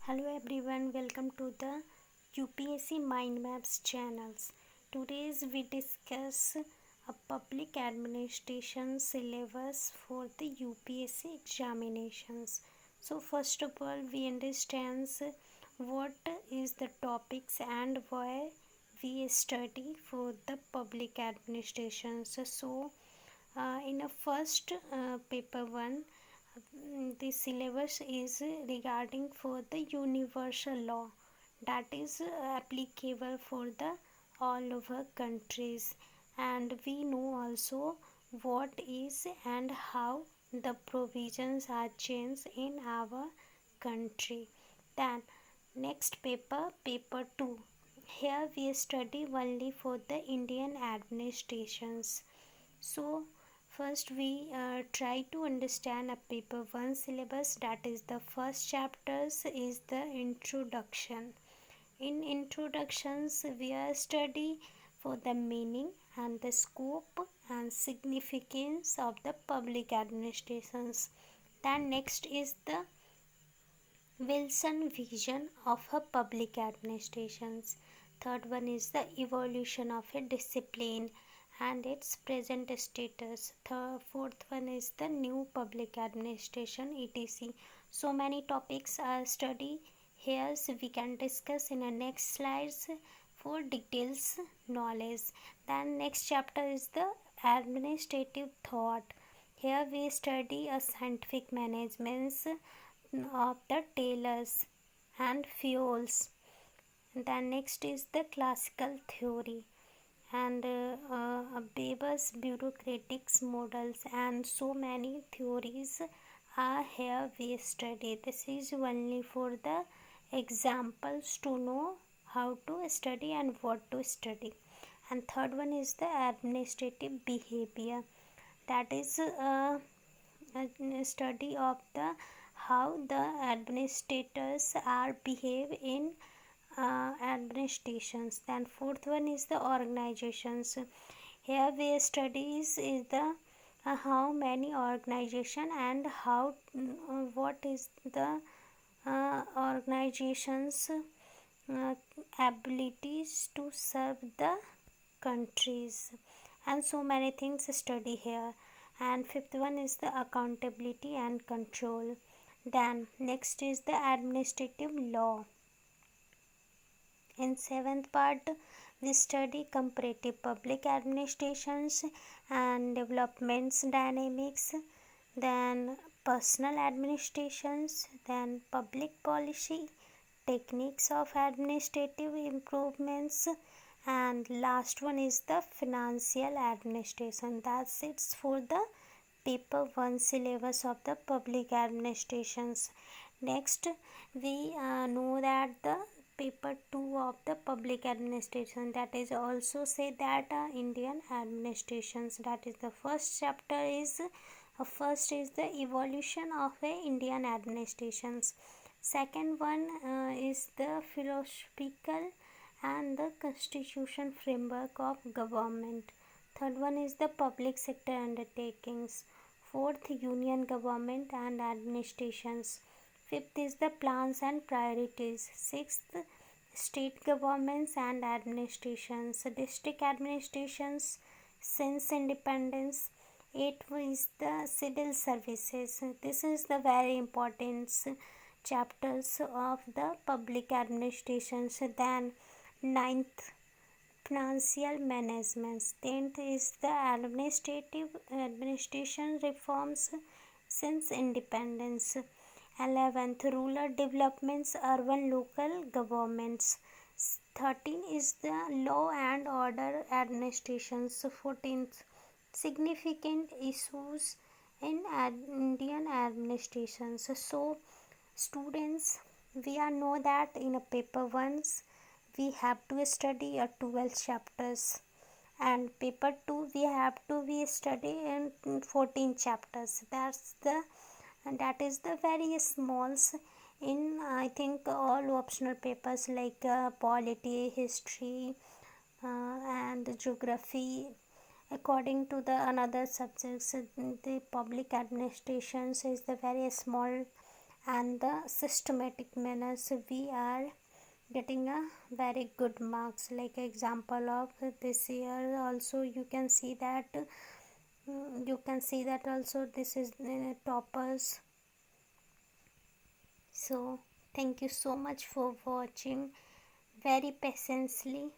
Hello everyone, welcome to the UPSC Mind Maps channels. Today we discuss a public administration syllabus for the UPSC examinations. So first of all, we understand what is the topics and why we study for the public administrations. In a first paper one, the syllabus is regarding for the universal law that is applicable for the all over countries, and we know also what is and how the provisions are changed in our country. Then next paper 2, here we study only for the Indian administrations. So first we try to understand a paper 1 syllabus, that is the first chapters is the introduction. In introductions we are study for the meaning and the scope and significance of the public administrations. Then next is the Wilson vision of a public administrations. Third one is the evolution of a discipline and its present status. Fourth one is the new public administration etc. So many topics are studied here, so we can discuss in the next slides for details knowledge. Then next chapter is the administrative thought. Here we study a scientific management of the tailors and fuels. Then next is the classical theory and Weber's bureaucratic models, and so many theories are here we study. This is only for the examples to know how to study and what to study. And third one is the administrative behavior, that is a study of the how the administrators are behave in administrations. Then fourth one is the organizations. Here we studies is the how many organization and how what is the organizations abilities to serve the countries, and so many things study here. And fifth one is the accountability and control. Then next is the administrative law. In seventh part we study comparative public administrations and developments dynamics, then personal administrations, then public policy, techniques of administrative improvements, and last one is the financial administration. That's it for the paper 1 syllabus of the public administrations. Next we know that the paper 2 of the public administration, that is also say that Indian administrations, that is the first chapter is first is the evolution of Indian administrations. Second one is the philosophical and the constitution framework of government. Third one is the public sector undertakings. Fourth, union government and administrations. Fifth is the plans and priorities. Sixth, state governments and administrations, district administrations since independence. Eighth is the civil services. This is the very important chapters of the public administrations. Then ninth, financial management. 10th is the administration reforms since independence. 11th, rural developments, urban local governments. 13 is the law and order administrations. 14th, significant issues in Indian administrations. So students, we are know that in a paper once we have to study a 12 chapters, and paper 2 we have to be study in 14 chapters. That is the very small in I think all optional papers like polity, history, and geography. According to the another subjects, the public administrations is the very small and the systematic manners, we are getting a very good marks. Like example of this year also, you can see that also this is toppers. So thank you so much for watching very patiently.